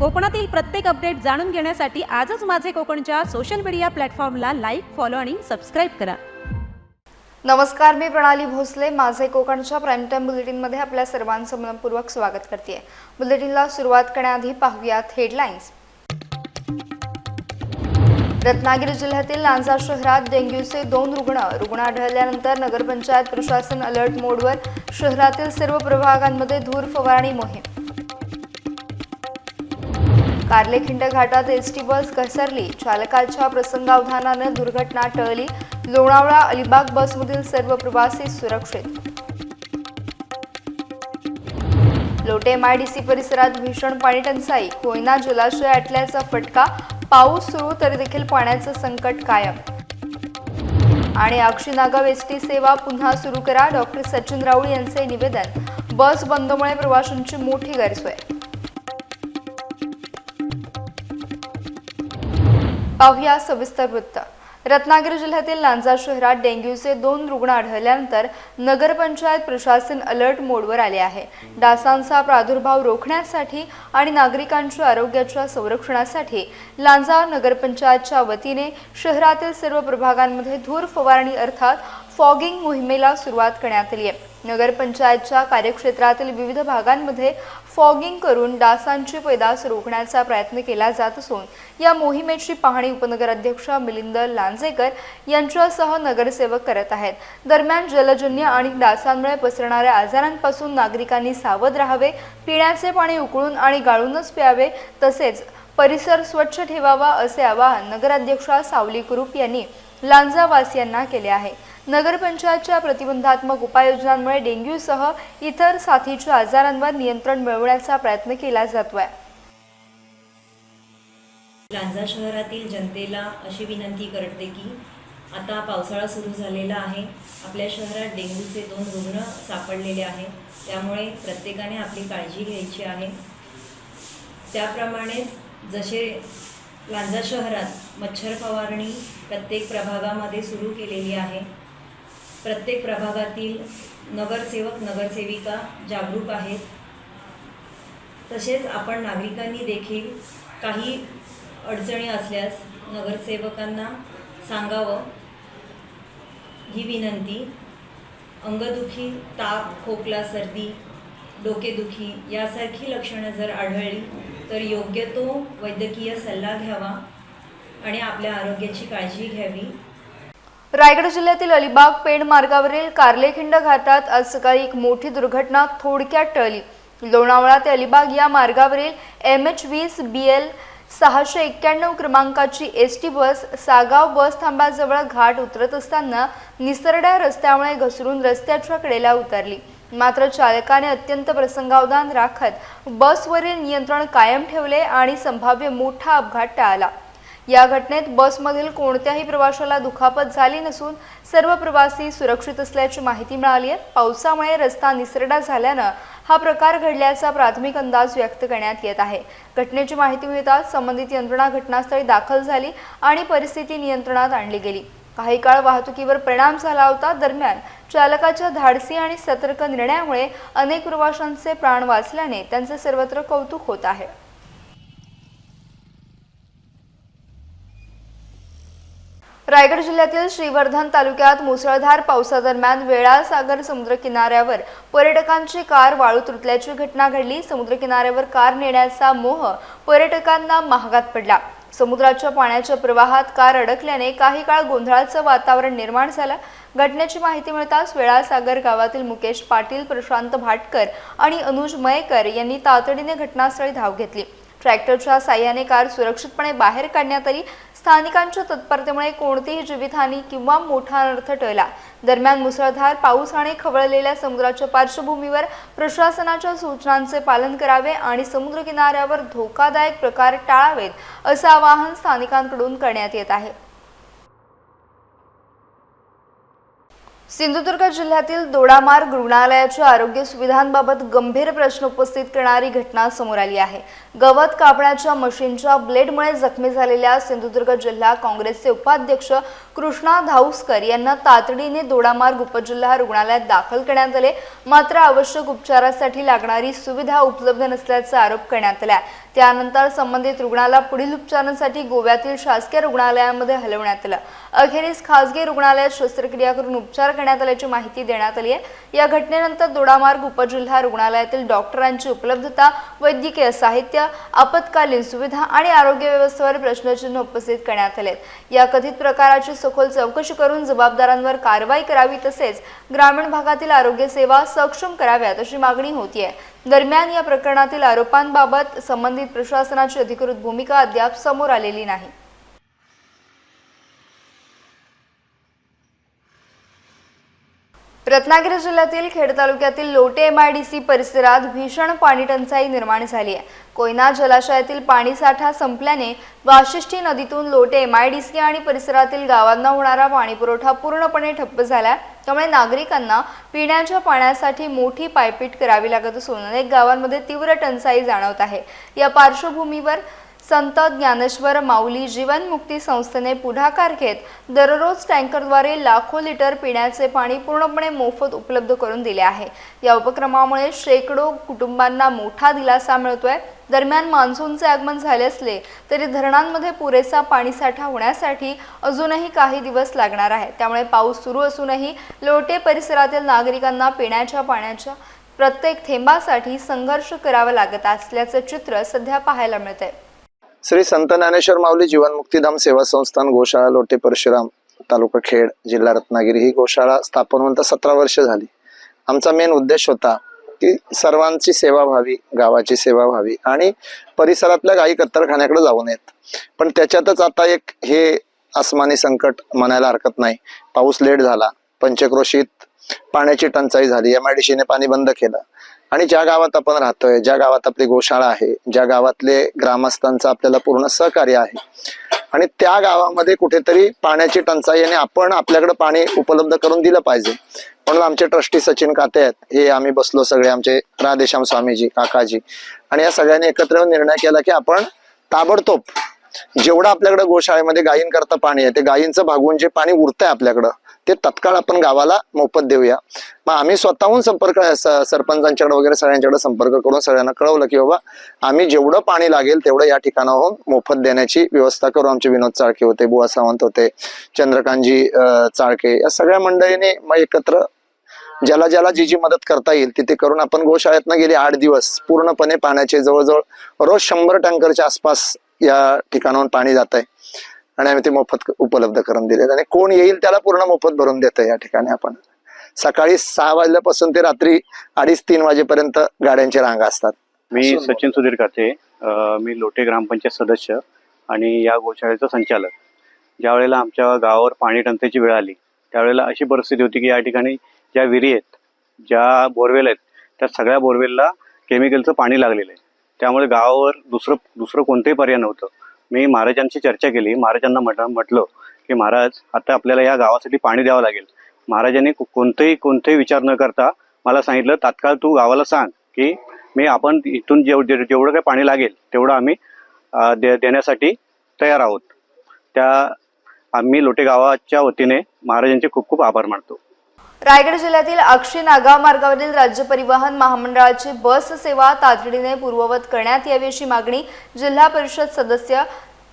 कोकणातील प्रत्येक अपडेट जाणून घेण्यासाठी आजच माझे कोकणच्या सोशल मीडिया प्लॅटफॉर्मला लाईक, फॉलो आणि सबस्क्राईब करा. नमस्कार, मी प्रणाली भोसले. माझे कोकणच्या प्राईम टाइम बुलेटिनमध्ये आपल्या सर्वांचं मनपूर्वक स्वागत करते. बुलेटिनला सुरुवात करण्याआधी पाहूयात हेडलाईन्स. रत्नागिरी जिल्ह्यातील लांजा शहरात डेंग्यूचे 2 रुग्ण आढळल्यानंतर नगरपंचायत प्रशासन अलर्ट मोडवर. शहरातील सर्व प्रभागांमध्ये धूर फवारणी मोहीम. कार्लेखिंड घाटात एसटी बस घसरली, चालकाच्या प्रसंगावधानाने दुर्घटना टळली. लोणावळा अलिबाग बसमधील सर्व प्रवासी सुरक्षित. लोटे एमआयडीसी परिसरात भीषण पाणी टंचाई, कोयना जलाशय आटल्याचा फटका. पाऊस सुरू तरी देखील पाण्याचं संकट कायम. आणि अक्षीनागाव एसटी सेवा पुन्हा सुरू करा, डॉक्टर सचिन राऊळ यांचे निवेदन. बस बंदमुळे प्रवाशांची मोठी गैरसोय. पाहूया सविस्तर वृत्त. रत्नागिरी जिल्ह्यातील लांजा शहरात डेंग्यूचे 2 रुग्ण आढळल्यानंतर नगरपंचायत प्रशासन अलर्ट मोडवर आले आहे. डासांचा प्रादुर्भाव रोखण्यासाठी आणि नागरिकांच्या आरोग्याच्या संरक्षणासाठी लांजा नगरपंचायतच्या वतीने शहरातील सर्व प्रभागांमध्ये धूर फवारणी अर्थात फॉगिंग मोहिमेला सुरुवात करण्यात आली आहे. नगरपंचायतच्या कार्यक्षेत्रातील विविध भागांमध्ये फॉगिंग करून डासांची पैदास रोखण्याचा प्रयत्न केला जात असून या मोहिमेची पाहणी उपनगराध्यक्ष मिलिंद लांजेकर यांच्यासह नगरसेवक करत आहेत. दरम्यान जलजन्य आणि डासांमुळे पसरणाऱ्या आजारांपासून नागरिकांनी सावध राहावे, पिण्याचे पाणी उकळून आणि गाळूनच प्यावे, तसेच परिसर स्वच्छ ठेवावा असे आवाहन नगराध्यक्षा सावली कुरूप यांनी लांजावासियांना केले आहे. नगरपंचायतच्या प्रतिबंधात्मक उपाययोजनांमुळे डेंग्यूसह इतर साथीच्या आजारांवर नियंत्रण मिळवण्याचा प्रयत्न केला जातोय. लांजा शहरातील जनतेला अशी विनंती करते की आता पावसाळा सुरू झालेला आहे. आपल्या शहरात डेंग्यूचे 2 रुग्ण सापडलेले आहेत, त्यामुळे प्रत्येकाने आपली काळजी घ्यायची आहे. त्याप्रमाणेच जसे लांजा शहरात मच्छर फवारणी प्रत्येक प्रभागामध्ये सुरू केलेली आहे. प्रत्येक प्रभागातील नगरसेवक नगरसेविका जागरूक आहेत. तसेच आपण नागरिकांनी देखील काही अडचणी असल्यास नगरसेवकांना सांगावं ही विनंती. अंगदुखी, ताप, खोकला, सर्दी, डोकेदुखी यासारखी लक्षणं जर आढळली तर योग्य तो वैद्यकीय सल्ला घ्यावा आणि आपल्या आरोग्याची काळजी घ्यावी. रायगड जिल्ह्यातील अलिबाग पेण मार्गावरील कार्लेखिंड घाटात आज सकाळी एक मोठी दुर्घटना थोडक्यात टळली. लोणावळा ते अलिबाग या मार्गावरील MH20 BL 691 क्रमांकाची एसटी बस सागाव बस थांब्याजवळ घाट उतरत असताना निसरड्या रस्त्यामुळे घसरून रस्त्याच्या कडेला उतरली. मात्र चालकाने अत्यंत प्रसंगावधान राखत बसवरील नियंत्रण कायम ठेवले आणि संभाव्य मोठा अपघात टाळला. या घटनेत बसमधील कोणत्याही प्रवाशाला दुखापत झाली नसून सर्व प्रवासी सुरक्षित असल्याची माहिती मिळाली आहे. पावसामुळे रस्ता निसरडा झाल्यानं हा प्रकार घडल्याचा प्राथमिक अंदाज व्यक्त करण्यात येत आहे. घटनेची माहिती मिळताच संबंधित यंत्रणा घटनास्थळी दाखल झाली आणि परिस्थिती नियंत्रणात आणली गेली. काही काळ वाहतुकीवर परिणाम झाला होता. दरम्यान चालकाच्या धाडसी आणि सतर्क निर्णयामुळे अनेक प्रवाशांचे प्राण वाचल्याने त्यांचे सर्वत्र कौतुक होत आहे. रायगड जिल्ह्यातील श्रीवर्धन तालुक्यात मुसळधार पावसादरम्यान वेळासागर समुद्रकिनाऱ्यावर पर्यटकांची कार वाळूत रुतल्याची घटना घडली. समुद्रकिनाऱ्यावर कार नेण्याचा मोह पर्यटकांना महागात पडला. समुद्राच्या पाण्याच्या प्रवाहात कार अडकल्याने काही काळ गोंधळाचं वातावरण निर्माण झालं. घटनेची माहिती मिळताच वेळासागर गावातील मुकेश पाटील, प्रशांत भाटकर आणि अनुज मयेकर यांनी तातडीने घटनास्थळी धाव घेतली. ट्रॅक्टरच्या साह्याने कार सुरक्षितपणे बाहेर काढण्यात आली. स्थानिकांच्या तत्परतेमुळे कोणतीही जीवितहानी किंवा मोठा अनर्थ टळला. दरम्यान मुसळधार पाऊस आणि खवळलेल्या समुद्राच्या पार्श्वभूमीवर प्रशासनाच्या सूचनांचे पालन करावे आणि समुद्रकिनाऱ्यावर धोकादायक प्रकार टाळावेत असं आवाहन स्थानिकांकडून करण्यात येत आहे. सिंधुदुर्ग जिल्ह्यातील दोडामार्ग रुग्णालयाच्या आरोग्य सुविधांबाबत गंभीर प्रश्न उपस्थित करणारी घटना समोर आली आहे। गवत कापण्याच्या मशीनच्या ब्लेडमुळे जखमी झालेल्या सिंधुदुर्ग जिल्हा काँग्रेसचे उपाध्यक्ष कृष्णा धाऊसकर यांना तातडीने दोडामार्ग उपजिल्हा रुग्णालयात दाखल करण्यात आले, मात्र आवश्यक उपचारासाठी लागणारी सुविधा उपलब्ध नसल्याचा आरोप करण्यात आला। त्यानंतर संबंधित रुग्णाला पुढील उपचारांसाठी गोव्यातील शासकीय रुग्णालयामध्ये हलवण्यात आलं। अखेरीस खासगी रुग्णालयात शस्त्रक्रिया करून उपचार करण्यात आल्याची माहिती देण्यात आली आहे। या घटनेनंतर दोडामार्ग उपजिल्हा रुग्णालयातील डॉक्टरांची उपलब्धता, वैद्यकीय साहित्य, आपत्कालीन सुविधा आणि आरोग्य व्यवस्थेवर प्रश्नचिन्ह उपस्थित करण्यात आले। या कथित प्रकाराची सखोल चौकशी करून जबाबदारांवर कारवाई करावी, तसेच ग्रामीण भागातील आरोग्य सेवा सक्षम कराव्यात अशी मागणी होती आहे। दरम्यान या प्रकरणातील आरोपांबाबत संबंधित प्रशासनाची अधिकृत भूमिका अद्याप समोर आलेली नाही। रत्नागिरी जिल्ह्यातील खेड तालुक्यातील लोटे MIDC परिसरात भीषण पाणी टंचाई निर्माण झाली आहे। कोयना जलाशयातील पाणीसाठा संपल्याने वाशिष्ठी नदीतून लोटे MIDC आणि परिसरातील गावांना होणारा पाणीपुरवठा पूर्णपणे ठप्प झाला। त्यामुळे नागरिकांना पिण्याच्या पाण्यासाठी मोठी पायपीट करावी लागत असून अनेक गावांमध्ये तीव्र टंचाई जाणवत आहे। या पार्श्वभूमीवर संत ज्ञानेश्वर माऊली जीवनमुक्ती संस्थेने पुढाकार घेत दररोज टँकरद्वारे लाखो लिटर पिण्याचे पाणी पूर्णपणे मोफत उपलब्ध करून दिले आहे। या उपक्रमामुळे शेकडो कुटुंबांना मोठा दिलासा मिळतोय। दरम्यान मान्सूनचे आगमन झाले असले तरी धरणांमध्ये पुरेसा पाणीसाठा होण्यासाठी अजूनही काही दिवस लागणार आहे। त्यामुळे पाऊस सुरू असूनही लोटे परिसरातील नागरिकांना पिण्याच्या पाण्याच्या प्रत्येक थेंबासाठी संघर्ष करावा लागत असल्याचे चित्र सध्या पाहायला मिळते। श्री संत ज्ञानेश्वर माऊली जीवनमुक्तीधाम सेवा संस्थान गोशाळा लोटे परशुराम तालुका खेड जिल्हा रत्नागिरी ही गोशाळा स्थापन होऊन 17 वर्ष झाली। आमचा मेन उद्देश होता की सर्वांची सेवा व्हावी, गावाची सेवा व्हावी आणि परिसरातल्या गायी कत्तलखान्याकडे जाऊ नयेत। पण त्याच्यातच आता एक हे आसमानी संकट म्हणायला हरकत नाही। पाऊस लेट झाला, पंचक्रोशीत पाण्याची टंचाई झाली, MIDC ने पाणी बंद केलं आणि ज्या गावात आपण राहतोय, ज्या गावात आपली गोशाळा आहे, ज्या गावातले ग्रामस्थांचं आपल्याला पूर्ण सहकार्य आहे आणि त्या गावामध्ये कुठेतरी पाण्याची टंचाई आणि आपण आपल्याकडे पाणी उपलब्ध करून दिलं पाहिजे। म्हणून आमचे ट्रस्टी सचिन काते आहेत, हे आम्ही बसलो सगळे, आमचे राधेश्याम स्वामीजी, काकाजी आणि या सगळ्यांनी एकत्र येऊन निर्णय केला की आपण ताबडतोब जेवढं आपल्याकडे गोशाळेमध्ये गायींकरता पाणी आहे ते गायींचं भागवून जे पाणी उरतंय आपल्याकडं ते तत्काळ आपण गावाला मोफत देऊया। मग आम्ही स्वतःहून सरपंचांच्याकडे वगैरे सगळ्यांच्याकडे संपर्क करून सगळ्यांना कळवलं की बाबा आम्ही जेवढं पाणी लागेल तेवढं या ठिकाणाहून मोफत देण्याची व्यवस्था करू। आमचे विनोद चाळके होते, बुवा सावंत होते, चंद्रकांतजी चाळके, या सगळ्या मंडळीने मग एकत्र ज्याला ज्याला जी जी मदत करता येईल तिथे करून आपण गोशाळेतनं गेले 8 दिवस पूर्णपणे पाण्याचे जवळजवळ रोज 100 टँकरच्या आसपास या ठिकाणाहून पाणी जात आहे आणि आम्ही ते मोफत उपलब्ध करून दिले आणि कोण येईल त्याला पूर्ण मोफत भरून देत या ठिकाणी। आपण सकाळी 6 वाजल्यापासून ते रात्री 2:30-3 वाजेपर्यंत गाड्यांची रांगा असतात। मी सचिन सुधीर काते, मी लोटे ग्रामपंचायत सदस्य आणि या गोशाळेचा संचालक। ज्या वेळेला आमच्या गावावर पाणी टंचाईची वेळ आली त्यावेळेला अशी परिस्थिती होती की या ठिकाणी ज्या विहिरी आहेत, ज्या बोरवेल आहेत, त्या सगळ्या बोरवेलला केमिकलचं पाणी लागलेलं आहे। त्यामुळे गावावर दुसरं कोणतंही पर्याय नव्हतं। मी महाराजांची चर्चा केली, महाराजांना म्हटलं की महाराज आता आपल्याला या गावासाठी पाणी द्यावं लागेल। महाराजांनी कोणतेही विचार न करता मला सांगितलं तात्काळ तू गावाला सांग की आपण इथून जेवढं काही पाणी लागेल तेवढं आम्ही देण्यासाठी तयार आहोत। त्या आम्ही लोटे गावाच्या वतीने महाराजांचे खूप खूप आभार मानतो। रायगड जिल्ह्यातील अक्षी नागाव मार्गावरील राज्य परिवहन महामंडळाची बस सेवा तातडीने पूर्ववत करण्यात यावी अशी मागणी जिल्हा परिषद सदस्य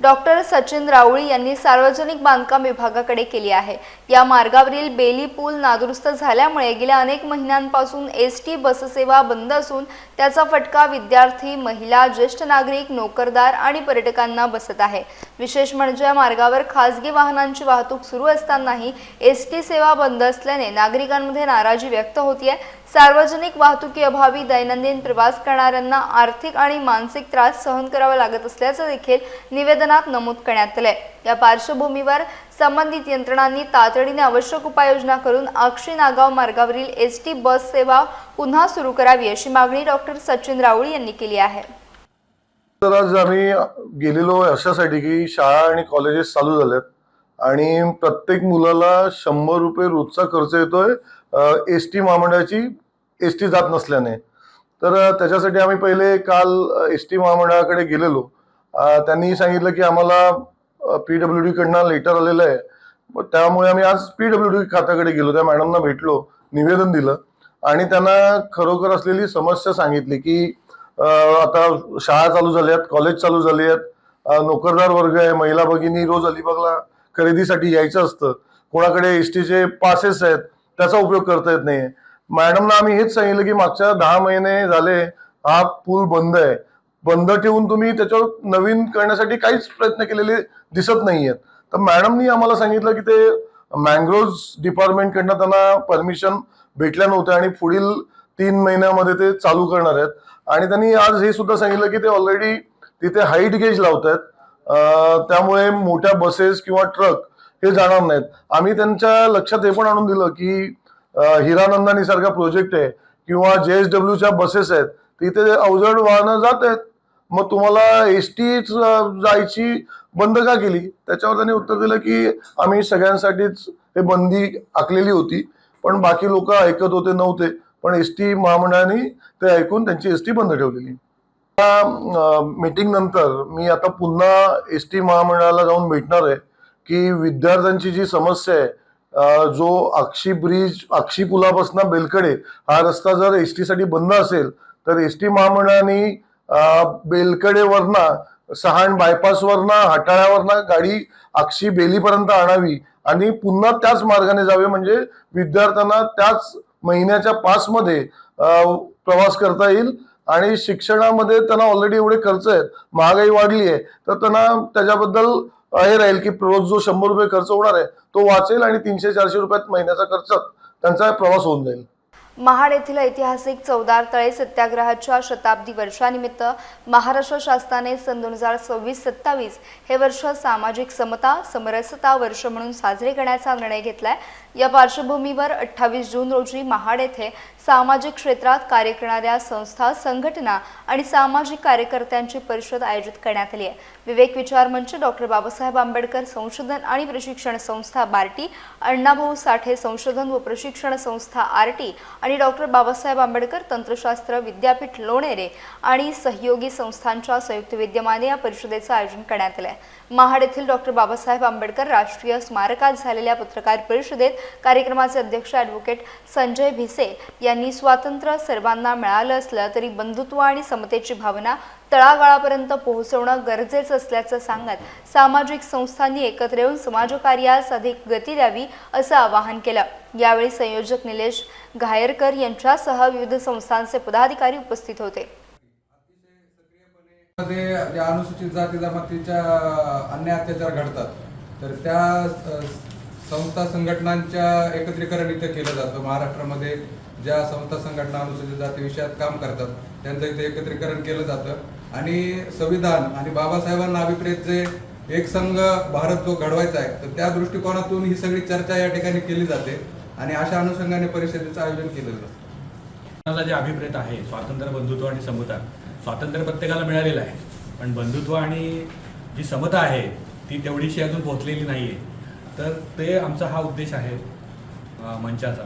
डॉक्टर सचिन राऊळी यांनी सार्वजनिक बांधकाम विभागाकडे केली आहे। या मार्गावरील बेली पूल नादुरुस्त झाल्यामुळे गेल्या अनेक महिन्यांपासून ST बससेवा बंद असून त्याचा फटका विद्यार्थी, महिला, ज्येष्ठ नागरिक, नोकरदार आणि पर्यटकांना बसत आहे। विशेष म्हणजे या मार्गावर खासगी वाहनांची वाहतूक सुरू असतानाही ST सेवा बंद असल्याने नागरिकांमध्ये नाराजी व्यक्त होतीये। सार्वजनिक वाहतुकीअभावी दैनंदिन प्रवास करणाऱ्यांना आर्थिक आणि मानसिक त्रास सहन करावा लागत असल्याचं देखील निवेदनात नमूद करण्यात आलंय। या पार्श्वभूमीवर संबंधित यंत्रणांनी तातडीने आवश्यक उपाययोजना करून अक्षी नागाव मार्गावरील ST बस सेवा पुन्हा सुरू करावी अशी मागणी डॉक्टर सचिन राऊळी यांनी केली आहे। तर आज आम्ही गेलेलो अशासाठी की शाळा आणि कॉलेजेस चालू झालेत आणि प्रत्येक मुलाला 100 रुपये रोजचा खर्च येतोय एस टी महामंडळाची एस टी जात नसल्याने. तर त्याच्यासाठी आम्ही पहिले काल एस टी महामंडळाकडे गेलेलो. त्यांनी सांगितलं की आम्हाला PWD कडनं लेटर आलेलं आहे. त्यामुळे आम्ही आज PWD खात्याकडे गेलो, त्या मॅडमना भेटलो, निवेदन दिलं आणि त्यांना खरोखर असलेली समस्या सांगितली की आता शाळा चालू झाल्यात, कॉलेज चालू झाली आहेत, नोकरदार वर्ग आहे, महिला भगिनी रोज अलिबागला खरेदीसाठी यायचं असतं, कोणाकडे एस टीचे पासेस आहेत त्याचा उपयोग करता येत नाहीये. मॅडमना आम्ही हेच सांगितलं की मागच्या 10 महिने झाले हा पूल बंद आहे, बंद ठेवून तुम्ही त्याच्यावर नवीन करण्यासाठी काहीच प्रयत्न केलेले दिसत नाहीयेत. तर मॅडमनी आम्हाला सांगितलं की ते मँग्रोव्ह डिपार्टमेंटकडनं त्यांना परमिशन भेटल्या नव्हत्या आणि पुढील 3 महिन्यामध्ये ते चालू करणार आहेत. आणि त्यांनी आज हे सुद्धा सांगितलं की ते ऑलरेडी तिथे हाईट गेज लावत आहेत, त्यामुळे मोठ्या बसेस किंवा ट्रक हे जाणार नाहीत. आम्ही त्यांच्या लक्षात हे पण आणून दिलं की हिरानंदानी सारखा प्रोजेक्ट आहे किंवा JSWच्या बसेस आहेत, तिथे अवजड वाहनं जात आहेत, मग तुम्हाला एसटी जायची बंद का केली? त्याच्यावर त्यांनी उत्तर दिलं की आम्ही सगळ्यांसाठीच हे बंदी आखलेली होती, पण बाकी लोक ऐकत होते नव्हते, पण एसटी महामंडळाने ते ऐकून त्यांची एसटी बंद ठेवलेली. मीटिंग नंतर मी आता पुन्हा एसटी महामंडळाला जाऊन भेटणार आहे की विद्यार्थ्यांची जी समस्या आहे, जो अक्षी पुलापासून बेलकडे हा रस्ता जर एसटी साठी बंद असेल तर एसटी महामंडळाने बेलकडेवरनं सहाण बायपासवरनं हाटाळ्यावरनं गाडी अक्षी बेलीपर्यंत आणावी आणि पुन्हा त्याच मार्गाने जावे, म्हणजे विद्यार्थ्यांना त्याच महिन्याच्या पासमध्ये प्रवास करता येईल. आणि शिक्षणामध्ये त्यांना ऑलरेडी एवढे खर्च आहेत, महागाई वाढली आहे, तर त्यांना त्याच्याबद्दल हे राहील की रोज जो 100 रुपये खर्च होणार आहे तो वाचेल आणि 300-400 रुपयात महिन्याचा खर्च त्यांचा प्रवास होऊन जाईल. महाड येथील ऐतिहासिक चवदार तळे सत्याग्रहाच्या शताब्दी वर्षानिमित्त महाराष्ट्र शासनाने सन 2026-27 हे वर्ष सामाजिक समता समरसता वर्ष म्हणून साजरे करण्याचा निर्णय घेतलाय. या पार्श्वभूमीवर 28 जून रोजी महाड येथे सामाजिक क्षेत्रात कार्य करणाऱ्या संस्था, संघटना आणि सामाजिक कार्यकर्त्यांची परिषद आयोजित करण्यात आली आहे. विवेक विचार मंच, डॉक्टर बाबासाहेब आंबेडकर संशोधन आणि प्रशिक्षण संस्था बार्टी, अण्णाभाऊ साठे संशोधन व प्रशिक्षण संस्था आरटी आणि डॉक्टर बाबासाहेब आंबेडकर तंत्रशास्त्र विद्यापीठ लोणेरे आणि सहयोगी संस्थांच्या संयुक्त विद्यमाने या परिषदेचं आयोजन करण्यात आले आहे. महाड येथील डॉक्टर बाबासाहेब आंबेडकर राष्ट्रीय स्मारकात झालेल्या पत्रकार परिषदेत कार्यक्रमाचे अध्यक्ष ॲडव्होकेट संजय भिसे यांनी स्वातंत्र्य सर्वांना मिळालं असलं तरी बंधुत्व आणि समतेची भावना तळागाळापर्यंत पोहोचवणं गरजेचं असल्याचं सांगत सामाजिक संस्थांनी एकत्र येऊन समाजकार्यास अधिक गती द्यावी असं आवाहन केलं. यावेळी संयोजक निलेश घायरकर यांच्यासह विविध संस्थांचे पदाधिकारी उपस्थित होते. ज्या अनुसूचित जाती जमातीच्या अन्याय अत्याचार घडतात तर त्या संस्था संघटनांच्या एकत्रीकरण इथे केलं जातं. महाराष्ट्रामध्ये ज्या संस्था संघटना अनुसूचित जाती विषयात काम करतात त्यांचं इथे एकत्रीकरण केलं जातं आणि संविधान आणि बाबासाहेबांना अभिप्रेत जे एक संघ भारत जो घडवायचा आहे तर त्या दृष्टिकोनातून ही सगळी चर्चा या ठिकाणी केली जाते आणि अशा अनुषंगाने परिषदेचं आयोजन केलं जातं. जे अभिप्रेत आहे स्वातंत्र्य, बंधुत्व आणि समता, स्वातंत्र्य प्रत्येकाला मिळालेलं आहे, पण बंधुत्व आणि जी समता आहे ती तेवढीशी अजून पोहोचलेली नाही आहे. तर ते आमचा हा उद्देश आहे मंचाचा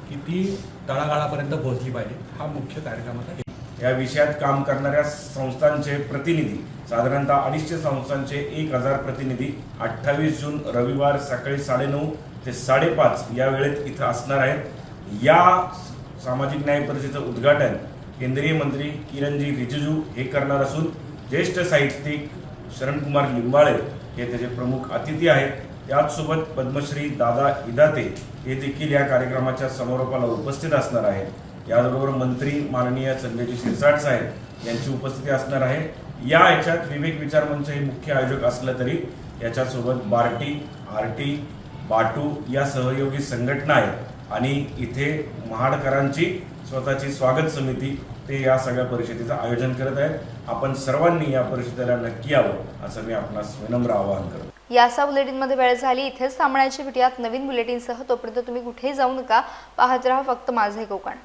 की ती तळागाळापर्यंत पोहोचली पाहिजे, हा मुख्य कार्यक्रमाचा. या विषयात काम करणाऱ्या संस्थांचे प्रतिनिधी साधारणतः 250 संस्थांचे 1000 प्रतिनिधी 28 जून रविवार सकाळी 9:30 ते 5:30 या वेळेत इथं असणार आहेत. या सामाजिक न्याय परिषदेचं उद्घाटन केंद्रीय मंत्री किरणजी रिजिजू हे करणार असून ज्येष्ठ साहित्यिक शरणकुमार लिंबाळे हे त्याचे प्रमुख अतिथी आहेत. त्याचसोबत पद्मश्री दादा इदाते हे देखील या कार्यक्रमाच्या समारोपाला उपस्थित असणार आहेत. याचबरोबर मंत्री माननीय संजयजी शिरसाट साहेब यांची उपस्थिती असणार आहे. याच्यात विवेक विचार मंच हे मुख्य आयोजक असलं तरी याच्यासोबत बार्टी, आरटी, बाटू या सहयोगी संघटना आहेत आणि इथे महाडकरांची स्वतःची स्वागत समिती ते या सगळ्या परिषदेचं आयोजन करत आहेत. आपण सर्वांनी या परिषदेला नक्की यावं असं मी आपणास विनम्र आवाहन करतो. याचा बुलेटिनमध्ये वेळ झाली. इथेच थांबण्याची भेटूयात नवीन बुलेटिनसह. तोपर्यंत तुम्ही कुठेही जाऊ नका, पाहत राहा फक्त माझे कोकण.